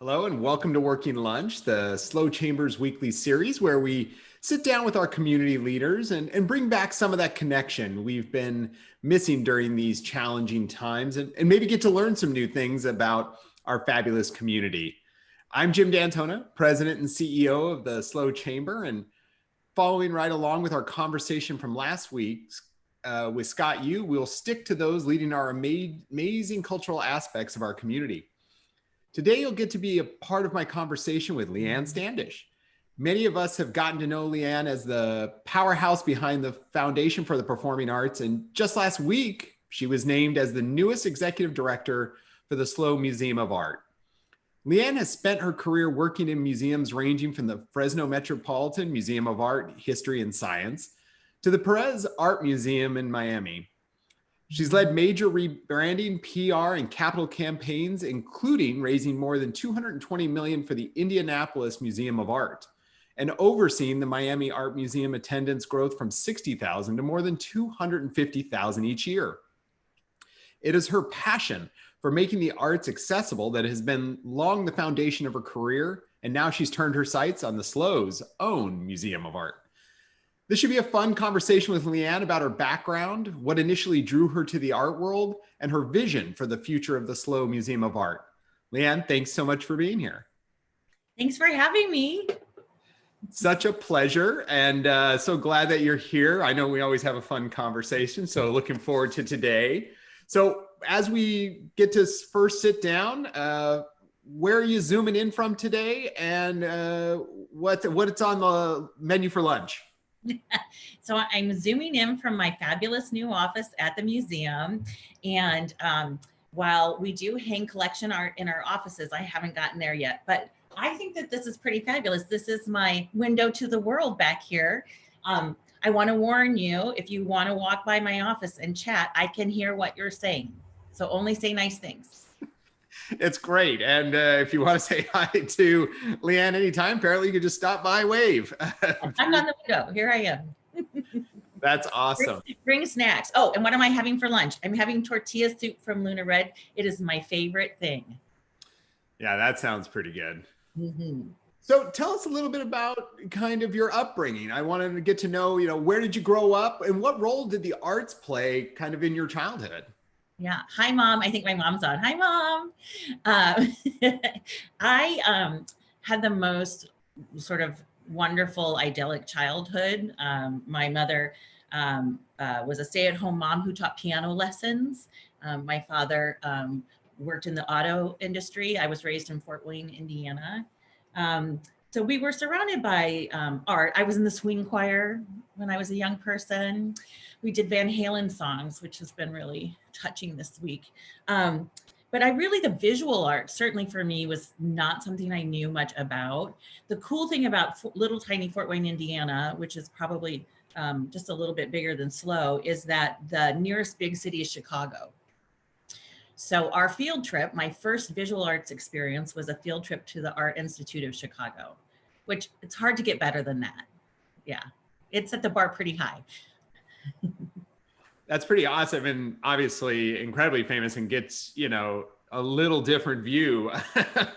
Hello and welcome to Working Lunch, the Slow Chambers weekly series where we sit down with our community leaders and bring back some of that connection we've been missing during these challenging times and maybe get to learn some new things about our fabulous community. I'm Jim D'Antona, President and CEO of the Slow Chamber, and following right along with our conversation from last week with Scott Yu, we'll stick to those leading our amazing cultural aspects of our community. Today, you'll get to be a part of my conversation with Leann Standish. Many of us have gotten to know Leann as the powerhouse behind the Foundation for the Performing Arts. And just last week, she was named as the newest executive director for the Slow Museum of Art. Leann has spent her career working in museums ranging from the Fresno Metropolitan Museum of Art, History, and Science to the Perez Art Museum in Miami. She's led major rebranding, PR, and capital campaigns, including raising more than $220 million for the Indianapolis Museum of Art, and overseeing the Miami Art Museum attendance growth from 60,000 to more than 250,000 each year. It is her passion for making the arts accessible that has been long the foundation of her career, and now she's turned her sights on the Slow's own Museum of Art. This should be a fun conversation with Leann about her background, what initially drew her to the art world, and her vision for the future of the Slow Museum of Art. Leann, thanks so much for being here. Thanks for having me. Such a pleasure, and so glad that you're here. I know we always have a fun conversation, so looking forward to today. So as we get to first sit down, where are you zooming in from today, and what's on the menu for lunch? So I'm zooming in from my fabulous new office at the museum. And while we do hang collection art in our offices, I haven't gotten there yet, but I think that this is pretty fabulous. This is my window to the world back here. I want to warn you, if you want to walk by my office and chat, I can hear what you're saying. So only say nice things. It's great. And if you want to say hi to Leann anytime, apparently you can just stop by, wave. I'm on the window. Here I am. That's awesome. Bring snacks. Oh, and what am I having for lunch? I'm having tortilla soup from Luna Red. It is my favorite thing. Yeah, that sounds pretty good. Mm-hmm. So tell us a little bit about kind of your upbringing. I wanted to get to know, where did you grow up and what role did the arts play kind of in your childhood? Yeah. Hi, Mom. I think my mom's on. Hi, Mom. I had the most sort of wonderful, idyllic childhood. My mother was a stay-at-home mom who taught piano lessons. My father worked in the auto industry. I was raised in Fort Wayne, Indiana. So we were surrounded by art. I was in the swing choir when I was a young person. We did Van Halen songs, which has been really touching this week. But the visual art, certainly for me, was not something I knew much about. The cool thing about little tiny Fort Wayne, Indiana, which is probably just a little bit bigger than Slow, is that the nearest big city is Chicago. So our field trip, my first visual arts experience, was a field trip to the Art Institute of Chicago, which it's hard to get better than that. Yeah, it's at the bar pretty high. That's pretty awesome, and obviously incredibly famous, and gets, a little different view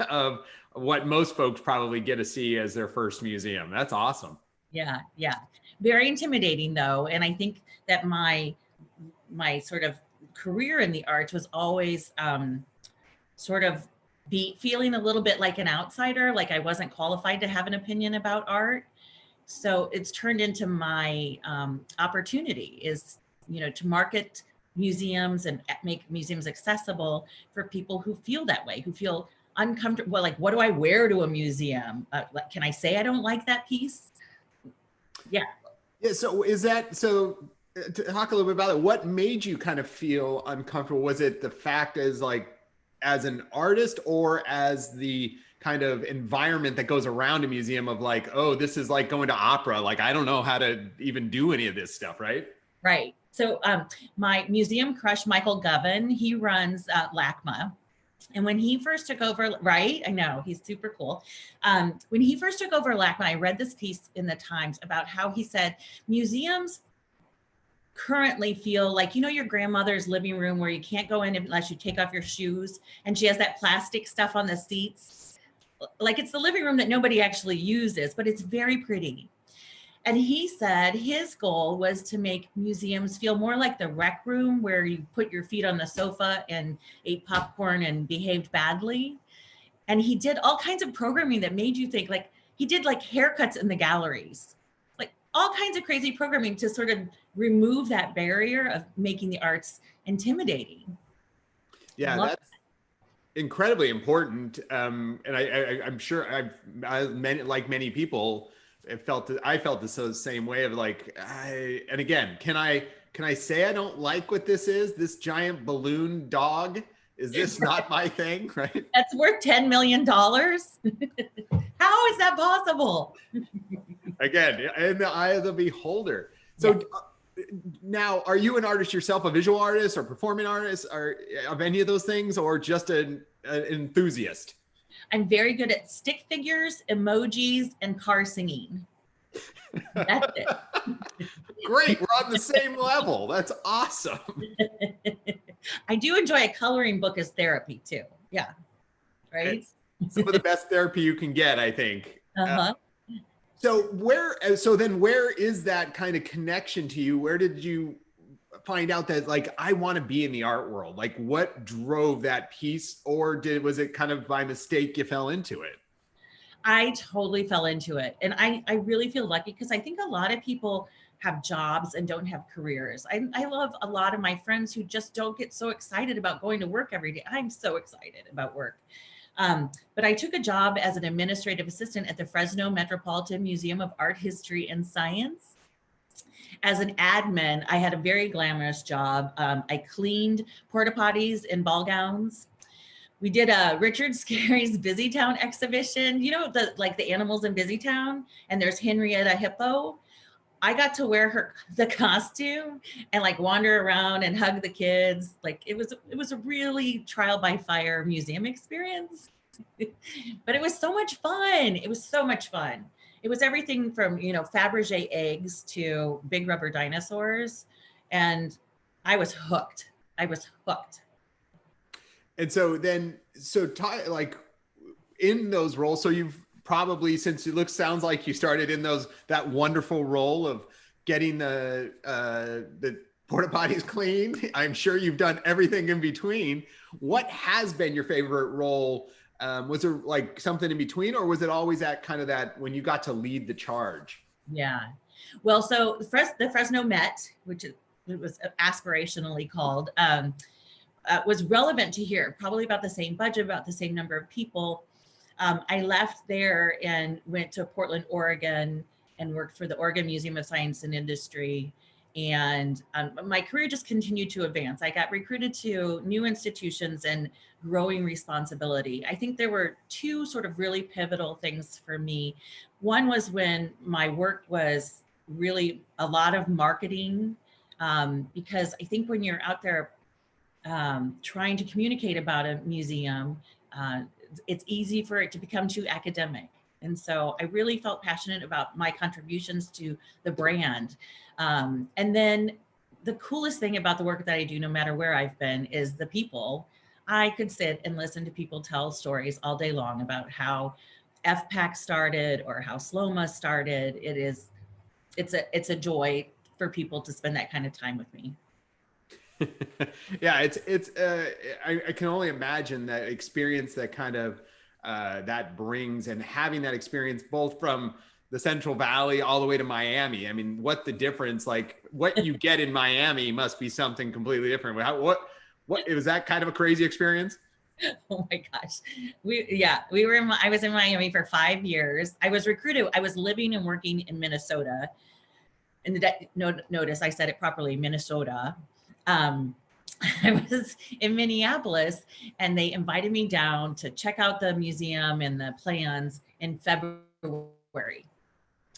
of what most folks probably get to see as their first museum. That's awesome. Yeah. Very intimidating though. And I think that my sort of career in the arts was always sort of feeling a little bit like an outsider, like I wasn't qualified to have an opinion about art. So it's turned into my opportunity is, to market museums and make museums accessible for people who feel that way, who feel uncomfortable. Well, like, what do I wear to a museum? Can I say I don't like that piece? Yeah. Yeah. So to talk a little bit about it, what made you kind of feel uncomfortable? Was it the fact as an artist, or as the kind of environment that goes around a museum of like, oh, this is like going to opera. Like, I don't know how to even do any of this stuff. Right. Right. So my museum crush, Michael Govan, he runs LACMA. And when he first took over, right? I know, he's super cool. When he first took over LACMA, I read this piece in the Times about how he said museums currently feel like, your grandmother's living room where you can't go in unless you take off your shoes, and she has that plastic stuff on the seats. like it's the living room that nobody actually uses, but it's very pretty. And he said his goal was to make museums feel more like the rec room where you put your feet on the sofa and ate popcorn and behaved badly. And he did all kinds of programming that made you think, like he did like haircuts in the galleries, like all kinds of crazy programming to sort of remove that barrier of making the arts intimidating. Yeah, Love that's incredibly important. And I'm sure like many people, I felt the same way of like, and again, can I say I don't like what this is? This giant balloon dog? Is this not my thing? Right. That's worth $10 million. How is that possible? Again, in the eye of the beholder. So now, are you an artist yourself, a visual artist or performing artist, or of any of those things, or just an enthusiast? I'm very good at stick figures, emojis, and car singing. That's it. Great. We're on the same level. That's awesome. I do enjoy a coloring book as therapy too. Yeah. Right. It's some of the best therapy you can get, I think. Uh-huh. So then where is that kind of connection to you? Where did you find out that like, I want to be in the art world? Like what drove that piece, or was it kind of by mistake you fell into it? I totally fell into it. And I really feel lucky because I think a lot of people have jobs and don't have careers. I love a lot of my friends who just don't get so excited about going to work every day. I'm so excited about work. But I took a job as an administrative assistant at the Fresno Metropolitan Museum of Art, History, and Science. As an admin, I had a very glamorous job. I cleaned porta potties and ball gowns. We did a Richard Scarry's Busytown exhibition, you know, the animals in Busytown, and there's Henrietta Hippo. I got to wear the costume and like wander around and hug the kids. Like it was a really trial by fire museum experience, but it was so much fun. It was so much fun. It was everything from, you know, Fabergé eggs to big rubber dinosaurs. And I was hooked. I was hooked. And so then, like in those roles, so you've probably, since sounds like you started in that wonderful role of getting the porta potties cleaned. I'm sure you've done everything in between. What has been your favorite role? Was there like something in between, or was it always that when you got to lead the charge? Yeah. Well, so the Fresno Met, which it was aspirationally called, was relevant to here, probably about the same budget, about the same number of people. I left there and went to Portland, Oregon, and worked for the Oregon Museum of Science and Industry. And my career just continued to advance. I got recruited to new institutions and growing responsibility. I think there were two sort of really pivotal things for me. One was when my work was really a lot of marketing, because I think when you're out there trying to communicate about a museum, it's easy for it to become too academic. And so I really felt passionate about my contributions to the brand. And then the coolest thing about the work that I do, no matter where I've been, is the people. I could sit and listen to people tell stories all day long about how FPAC started or how SLOMA started. It's a joy for people to spend that kind of time with me. Yeah, I can only imagine that experience that kind of that brings, and having that experience both from the Central Valley all the way to Miami. I mean, what the difference, like what you get in Miami must be something completely different. What was that kind of a crazy experience? Oh my gosh. I was in Miami for 5 years. I was recruited. I was living and working in Minnesota. And notice I said it properly, Minnesota. I was in Minneapolis and they invited me down to check out the museum and the plans in February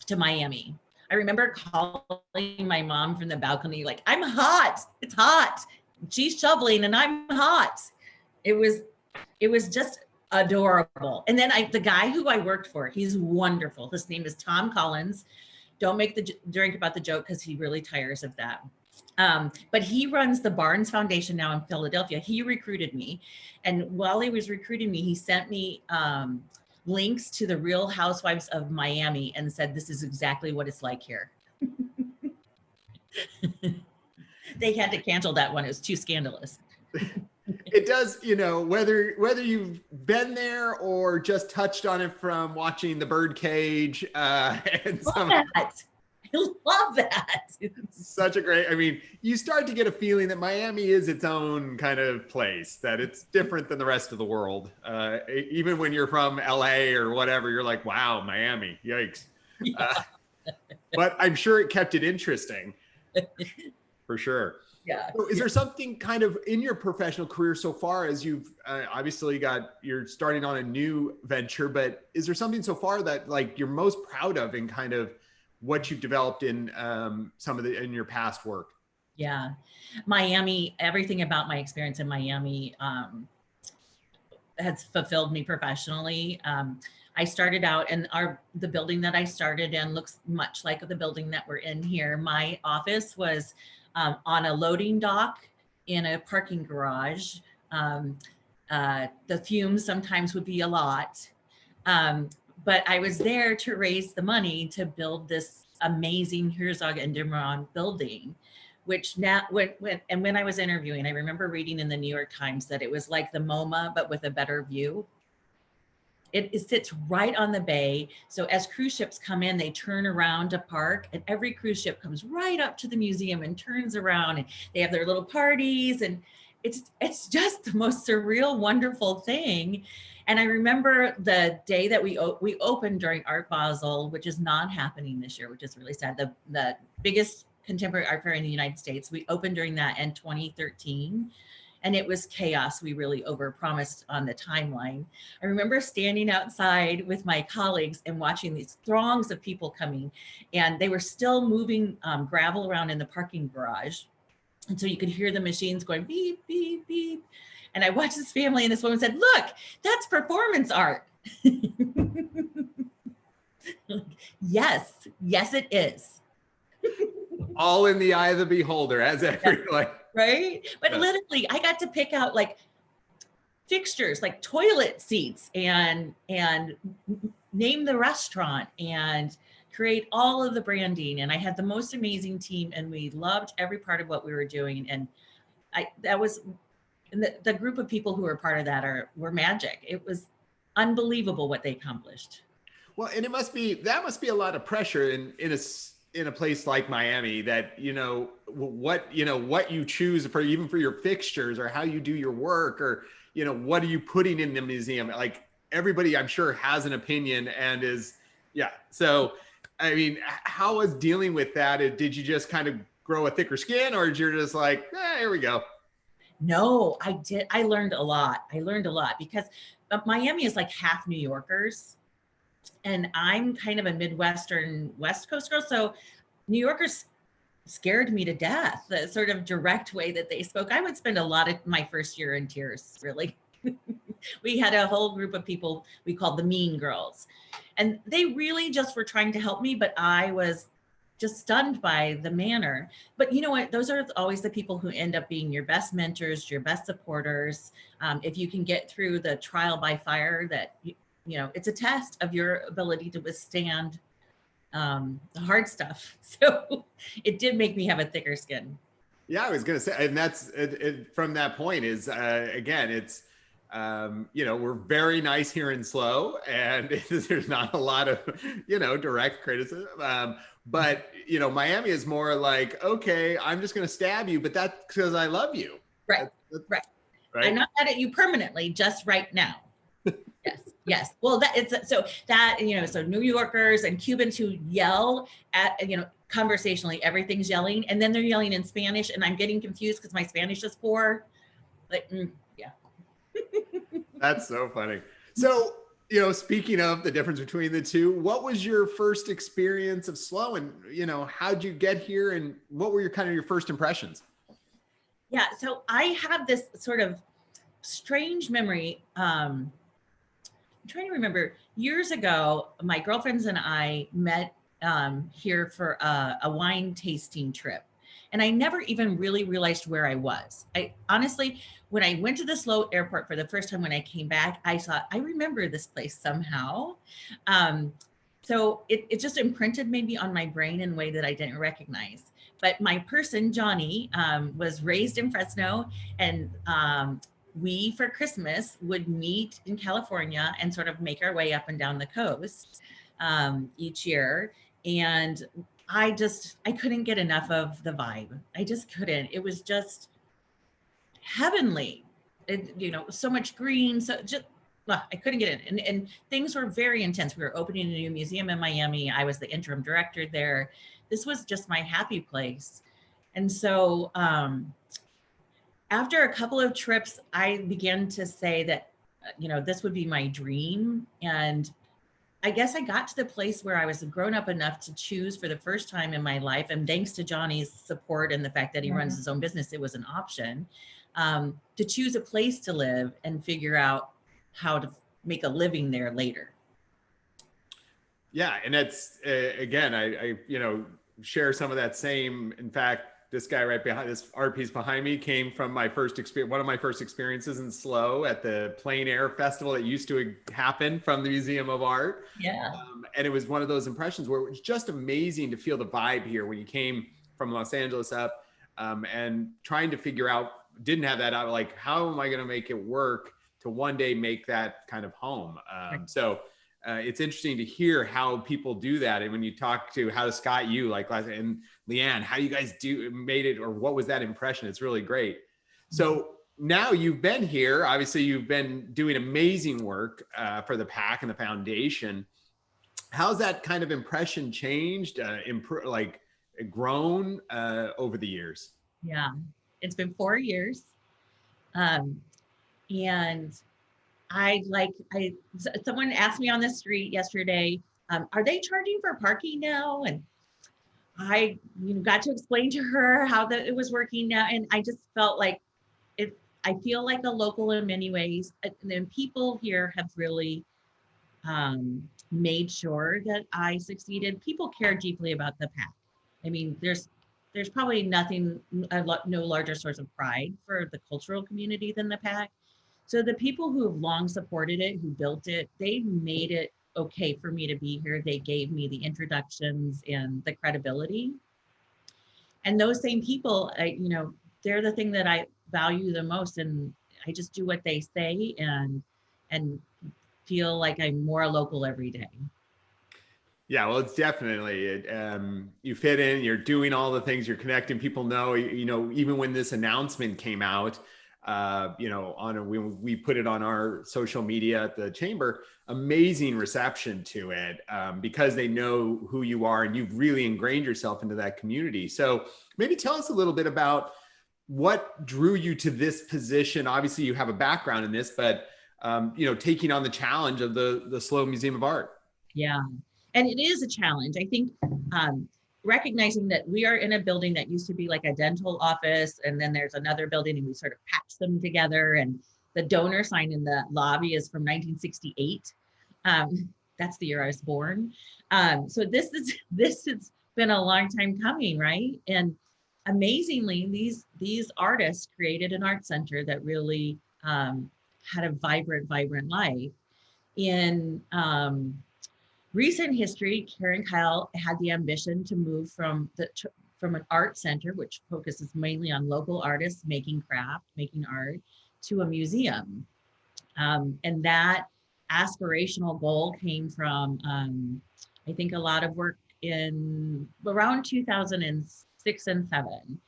to Miami. I remember calling my mom from the balcony, like, I'm hot. It's hot. She's shoveling and I'm hot. It was just adorable. And then the guy who I worked for, he's wonderful. His name is Tom Collins. Don't make the drink about the joke because he really tires of that. But he runs the Barnes Foundation now in Philadelphia. He recruited me. And while he was recruiting me, he sent me links to the Real Housewives of Miami and said, this is exactly what it's like here. They had to cancel that one. It was too scandalous. It does, whether you've been there or just touched on it from watching the Birdcage and some. I love that. Such a great, you start to get a feeling that Miami is its own kind of place, that it's different than the rest of the world. Even when you're from LA or whatever, you're like, wow, Miami, yikes. Yeah. But I'm sure it kept it interesting. For sure. Yeah. So is there something kind of in your professional career so far, as you've obviously you're starting on a new venture, but is there something so far that like you're most proud of in kind of what you've developed in in your past work? Yeah. Miami, everything about my experience in Miami has fulfilled me professionally. I started out, and the building that I started in looks much like the building that we're in here. My office was on a loading dock in a parking garage. The fumes sometimes would be a lot. But I was there to raise the money to build this amazing Herzog and de Meuron building, which now, when I was interviewing, I remember reading in the New York Times that it was like the MoMA, but with a better view. It sits right on the bay. So as cruise ships come in, they turn around to park, and every cruise ship comes right up to the museum and turns around, and they have their little parties, and it's just the most surreal, wonderful thing. And I remember the day that we opened during Art Basel, which is not happening this year, which is really sad. The biggest contemporary art fair in the United States. We opened during that in 2013. And it was chaos. We really overpromised on the timeline. I remember standing outside with my colleagues and watching these throngs of people coming, and they were still moving gravel around in the parking garage. And so you could hear the machines going beep, beep, beep. And I watched this family, and this woman said, look, that's performance art. Yes, it is. All in the eye of the beholder, as every right? But literally, I got to pick out like fixtures, like toilet seats, and name the restaurant and create all of the branding. And I had the most amazing team, and we loved every part of what we were doing. And the group of people who were part of that were magic. It was unbelievable what they accomplished. Well, and that must be a lot of pressure in a place like Miami, that what you choose for, even for your fixtures, or how you do your work, or what are you putting in the museum. Like, everybody, I'm sure, has an opinion and is so how was dealing with that? Did you just kind of grow a thicker skin, or did you just like, here we go? No, I did. I learned a lot because Miami is like half New Yorkers, and I'm kind of a Midwestern West Coast girl. So New Yorkers scared me to death, the sort of direct way that they spoke. I would spend a lot of my first year in tears, really. We had a whole group of people we called the Mean Girls, and they really just were trying to help me, but I was just stunned by the manner. But you know what? Those are always the people who end up being your best mentors, your best supporters. If you can get through the trial by fire, that it's a test of your ability to withstand the hard stuff. So it did make me have a thicker skin. Yeah, I was going to say, and that's from that point is, again, it's, we're very nice here in SLO, and there's not a lot of, direct criticism. But, Miami is more like, okay, I'm just going to stab you, but that's because I love you. Right. Right. I'm not mad at you permanently, just right now. Yes. Well, so New Yorkers and Cubans who yell at, conversationally, everything's yelling, and then they're yelling in Spanish, and I'm getting confused because my Spanish is poor. Like, yeah. That's so funny. So, speaking of the difference between the two, what was your first experience of SLO, and, how'd you get here, and what were your first impressions? Yeah. So I have this sort of strange memory. I'm trying to remember, years ago, my girlfriends and I met here for a wine tasting trip. And I never even really realized where I was. I honestly, when I went to the SLO airport for the first time, when I came back, I thought, I remember this place somehow. Um, so it just imprinted maybe on my brain in a way that I didn't recognize. But my person, Johnny, was raised in Fresno, and we, for Christmas, would meet in California and sort of make our way up and down the coast each year. And I couldn't get enough of the vibe. I just couldn't. It was just heavenly. So much green. So just, I couldn't get in. And things were very intense. We were opening a new museum in Miami. I was the interim director there. This was just my happy place. And so after a couple of trips, I began to say that, this would be my dream. And I guess I got to the place where I was grown up enough to choose for the first time in my life. And thanks to Johnny's support and the fact that he runs his own business, it was an option to choose a place to live and figure out how to make a living there later. Yeah. And that's, again, I share some of that same, in fact, this guy right behind, this art piece behind me, came from my first experience, one of my first experiences in SLO at the Plein Air Festival that used to happen from the Museum of Art. Yeah. And it was one of those impressions where it was just amazing to feel the vibe here when you came from Los Angeles up, and trying to figure out, didn't have that out, like, how am I going to make it work to one day make that kind of home? So it's interesting to hear how people do that. And when you talk to, how does Scott, you like, and Leann, how you guys made it, or what was that impression? It's really great. So now you've been here, obviously you've been doing amazing work for the PAC and the foundation. How's that kind of impression changed, grown over the years? Yeah, it's been 4 years. And someone asked me on the street yesterday, are they charging for parking now? And I got to explain to her how it was working now. And I just felt like I feel like a local in many ways. And then people here have really made sure that I succeeded. People care deeply about the PAC. I mean, there's probably no larger source of pride for the cultural community than the PAC. So the people who have long supported it, who built it, they made it okay for me to be here. They gave me the introductions and the credibility. And those same people, they're the thing that I value the most. And I just do what they say and feel like I'm more local every day. Yeah, well, it's definitely, you fit in, you're doing all the things, you're connecting, people know, even when this announcement came out, we put it on our social media at the chamber, amazing reception to it, because they know who you are and you've really ingrained yourself into that community. So maybe tell us a little bit about what drew you to this position. Obviously you have a background in this, but taking on the challenge of the SLO Museum of Art. Yeah. And it is a challenge. I think recognizing that we are in a building that used to be like a dental office, and then there's another building, and we sort of patched them together. And the donor sign in the lobby is from 1968. That's the year I was born. So this has been a long time coming, right? And amazingly, these artists created an art center that really had a vibrant life. In recent history, Karen Kyle had the ambition to move from an art center, which focuses mainly on local artists making craft, making art, to a museum. And that aspirational goal came from, I think, a lot of work in around 2006 and 7.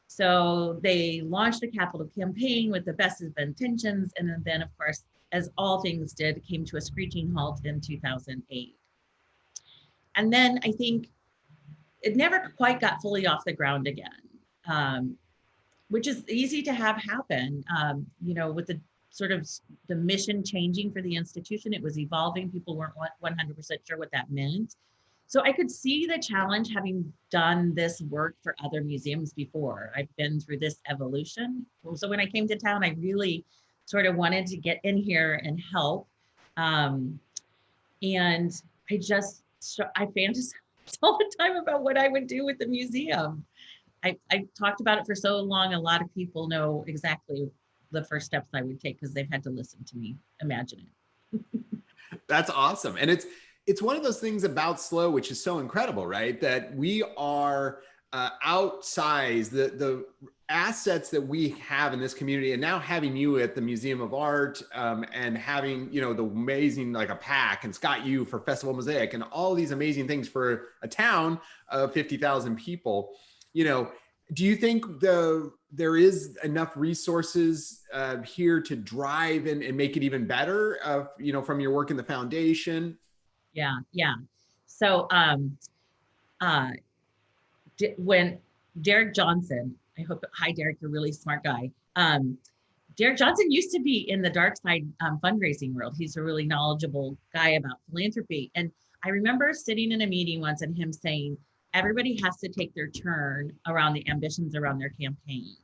So they launched a capital campaign with the best of intentions. And then, of course, as all things did, came to a screeching halt in 2008. And then I think it never quite got fully off the ground again, which is easy to have happen. With the sort of the mission changing for the institution, it was evolving. People weren't 100% sure what that meant. So I could see the challenge, having done this work for other museums before. I've been through this evolution. So when I came to town, I really sort of wanted to get in here and help. And I fantasize all the time about what I would do with the museum. I talked about it for so long. A lot of people know exactly the first steps I would take because they've had to listen to me imagine it. That's awesome. And it's one of those things about slow, which is so incredible, right? That we are outsized the assets that we have in this community, and now having you at the Museum of Art, and having, you know, the amazing, like a pack, and Scott you for Festival Mosaic, and all these amazing things for a town of 50,000 people. You know, do you think there is enough resources here to drive and make it even better, you know, from your work in the foundation? Yeah, yeah. So uh, when Derek Johnson, I hope, hi Derek, you're a really smart guy. Derek Johnson used to be in the dark side fundraising world. He's a really knowledgeable guy about philanthropy. And I remember sitting in a meeting once and him saying, everybody has to take their turn around the ambitions around their campaign.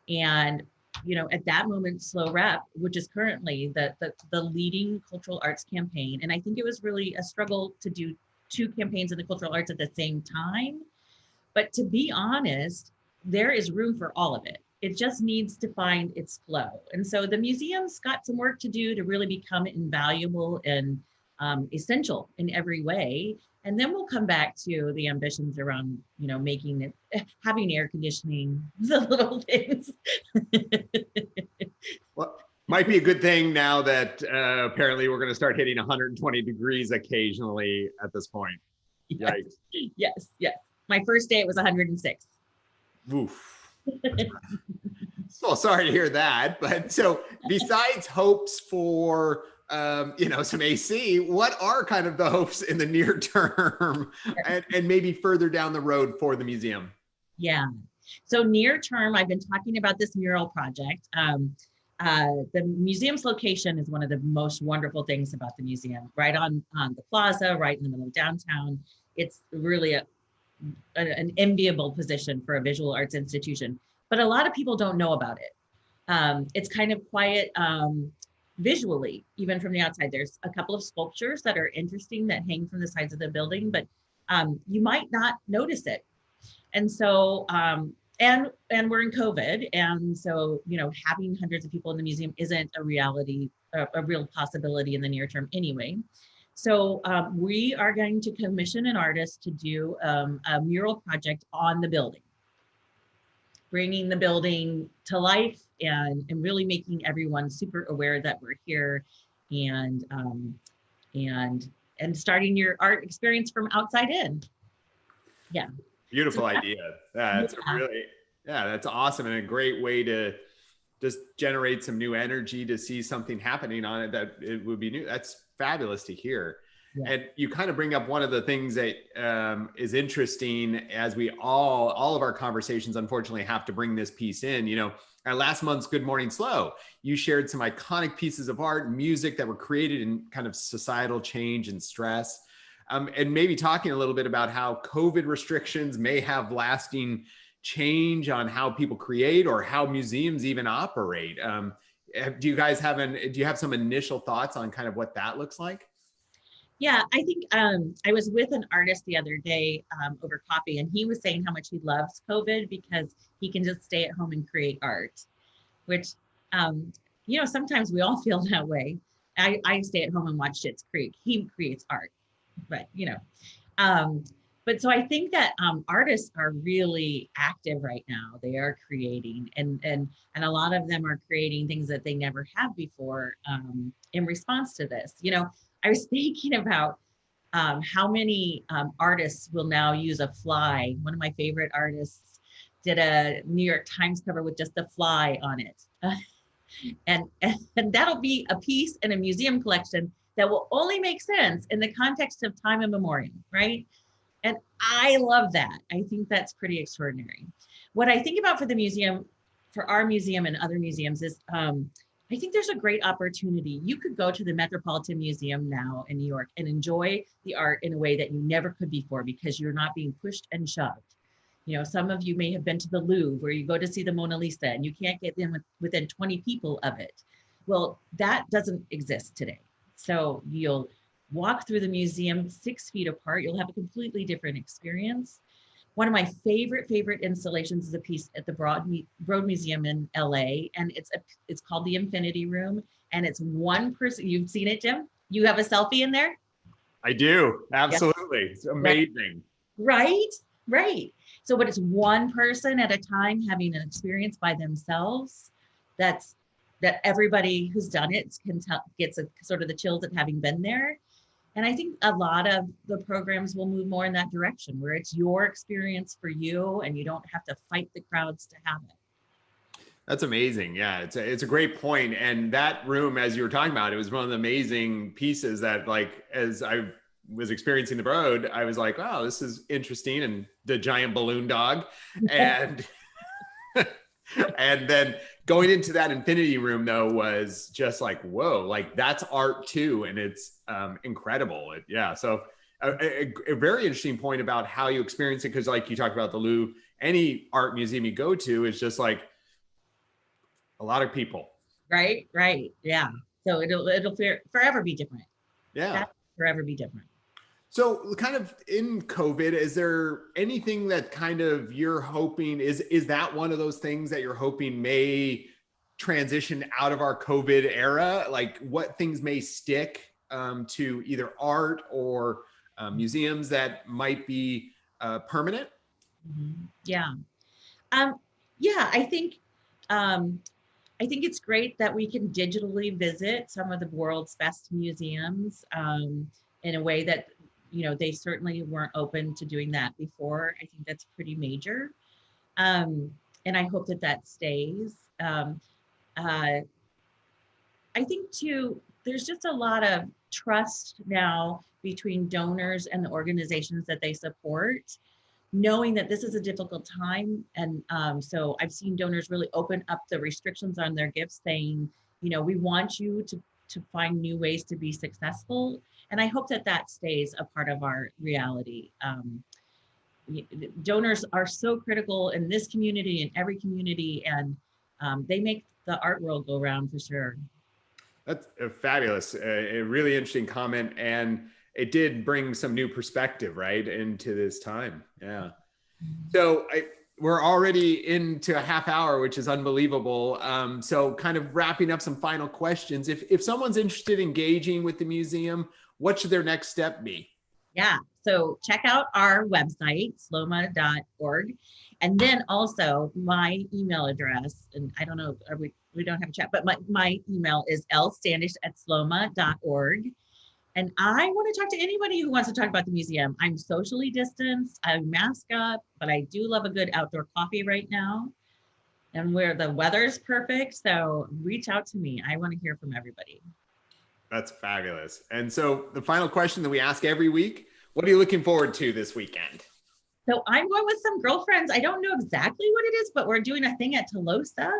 And, you know, at that moment, Slow Rep, which is currently the leading cultural arts campaign, and I think it was really a struggle to do two campaigns in the cultural arts at the same time. But to be honest, there is room for all of it. It just needs to find its flow. And so the museum's got some work to do to really become invaluable and essential in every way. And then we'll come back to the ambitions around, you know, making it, having air conditioning, the little things. Well, might be a good thing now that apparently we're going to start hitting 120 degrees occasionally at this point. Yes, Yikes. yes, yes. My first day it was 106. Oof. Well, sorry to hear that. But so besides hopes for, you know, some AC, what are kind of the hopes in the near term and maybe further down the road for the museum? Yeah. So near term, I've been talking about this mural project. The museum's location is one of the most wonderful things about the museum, right on the plaza, right in the middle of downtown. It's really an enviable position for a visual arts institution, but a lot of people don't know about it. It's kind of quiet visually, even from the outside. There's a couple of sculptures that are interesting that hang from the sides of the building, but you might not notice it. And so, and we're in COVID, and so, you know, having hundreds of people in the museum isn't a reality, a real possibility in the near term anyway. So we are going to commission an artist to do a mural project on the building, bringing the building to life and really making everyone super aware that we're here, and and and starting your art experience from outside in. Yeah. Beautiful idea. That's a Yeah. really, yeah, that's awesome. And a great way to just generate some new energy to see something happening on it that it would be new. That's fabulous to hear. Yeah. And you kind of bring up one of the things that is interesting, as we all of our conversations, unfortunately, have to bring this piece in. You know, at last month's Good Morning Slow, you shared some iconic pieces of art and music that were created in kind of societal change and stress. And maybe talking a little bit about how COVID restrictions may have lasting change on how people create or how museums even operate. Do you guys have do you have some initial thoughts on kind of what that looks like? Yeah, I think I was with an artist the other day over coffee, and he was saying how much he loves COVID because he can just stay at home and create art, which, you know, sometimes we all feel that way. I stay at home and watch Schitt's Creek. He creates art, but, you know. But so I think that artists are really active right now. They are creating, and a lot of them are creating things that they never have before in response to this. You know, I was thinking about how many artists will now use a fly. One of my favorite artists did a New York Times cover with just a fly on it. And that'll be a piece in a museum collection that will only make sense in the context of time and memoriam, right? And I love that. I think that's pretty extraordinary. What I think about for the museum, for our museum and other museums is, I think there's a great opportunity. You could go to the Metropolitan Museum now in New York and enjoy the art in a way that you never could before because you're not being pushed and shoved. You know, some of you may have been to the Louvre where you go to see the Mona Lisa and you can't get in within 20 people of it. Well, that doesn't exist today. So you'll walk through the museum 6 feet apart. You'll have a completely different experience. One of my favorite installations is a piece at the Broad Museum in LA, and it's called the Infinity Room, and it's one person. You've seen it, Jim? You have a selfie in there? I do. Yeah. Absolutely. It's amazing. Right, right. So, but it's one person at a time having an experience by themselves. That's that everybody who's done it can tell, gets a sort of the chills at having been there. And I think a lot of the programs will move more in that direction, where it's your experience for you, and you don't have to fight the crowds to have it. That's amazing. Yeah, it's a great point. And that room, as you were talking about, it was one of the amazing pieces that, like, as I was experiencing the road, I was like, wow, this is interesting. And the giant balloon dog. And and then going into that infinity room, though, was just like, whoa, like that's art too. And it's incredible. Yeah. So a very interesting point about how you experience it. Because like you talked about the Louvre, any art museum you go to is just like a lot of people. Right, right. Yeah. So it'll forever be different. Yeah. That'll forever be different. So kind of in COVID, is there anything that kind of you're hoping is that one of those things that you're hoping may transition out of our COVID era? Like what things may stick to either art or museums that might be permanent? Yeah. Um, yeah, I think it's great that we can digitally visit some of the world's best museums in a way that, they certainly weren't open to doing that before. I think that's pretty major. And I hope that that stays. Uh, I think too, there's just a lot of trust now between donors and the organizations that they support, knowing that this is a difficult time. And so I've seen donors really open up the restrictions on their gifts, saying, we want you to find new ways to be successful. And I hope that that stays a part of our reality. Donors are so critical in this community and every community, and they make the art world go round for sure. That's a fabulous, a really interesting comment. And it did bring some new perspective, right, into this time. Yeah. So we're already into a half hour, which is unbelievable. So kind of wrapping up some final questions. If someone's interested in engaging with the museum, what should their next step be? Yeah. So check out our website, sloma.org. And then also my email address, and I don't know, we don't have a chat, but my email is lstandish@sloma.org. And I want to talk to anybody who wants to talk about the museum. I'm socially distanced, I'm masked up, but I do love a good outdoor coffee right now. And where the weather's perfect. So reach out to me. I want to hear from everybody. That's fabulous. And so the final question that we ask every week, what are you looking forward to this weekend? So I'm going with some girlfriends. I don't know exactly what it is, but we're doing a thing at Tolosa.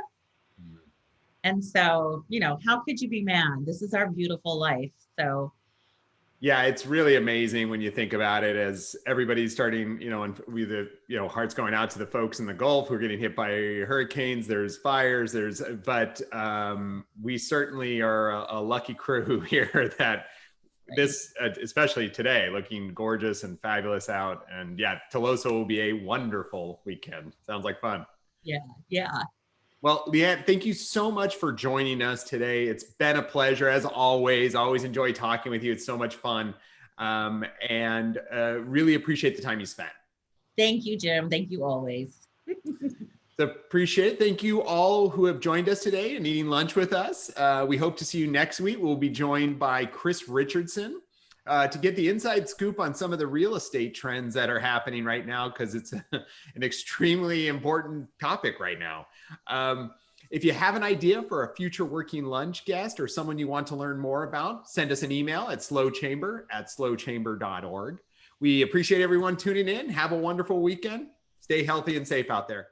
And so, how could you be mad? This is our beautiful life. So yeah, it's really amazing when you think about it, as everybody's starting, and hearts going out to the folks in the Gulf who are getting hit by hurricanes. There's fires, but we certainly are a lucky crew here that this, especially today, looking gorgeous and fabulous out. And yeah, Tolosa will be a wonderful weekend. Sounds like fun. Yeah. Yeah. Well, Leann, thank you so much for joining us today. It's been a pleasure, as always. Always enjoy talking with you. It's so much fun. And really appreciate the time you spent. Thank you, Jim. Thank you always. So appreciate it. Thank you all who have joined us today and eating lunch with us. We hope to see you next week. We'll be joined by Chris Richardson to get the inside scoop on some of the real estate trends that are happening right now, because it's an extremely important topic right now. If you have an idea for a future working lunch guest or someone you want to learn more about, send us an email at slowchamber@slowchamber.org. We appreciate everyone tuning in. Have a wonderful weekend. Stay healthy and safe out there.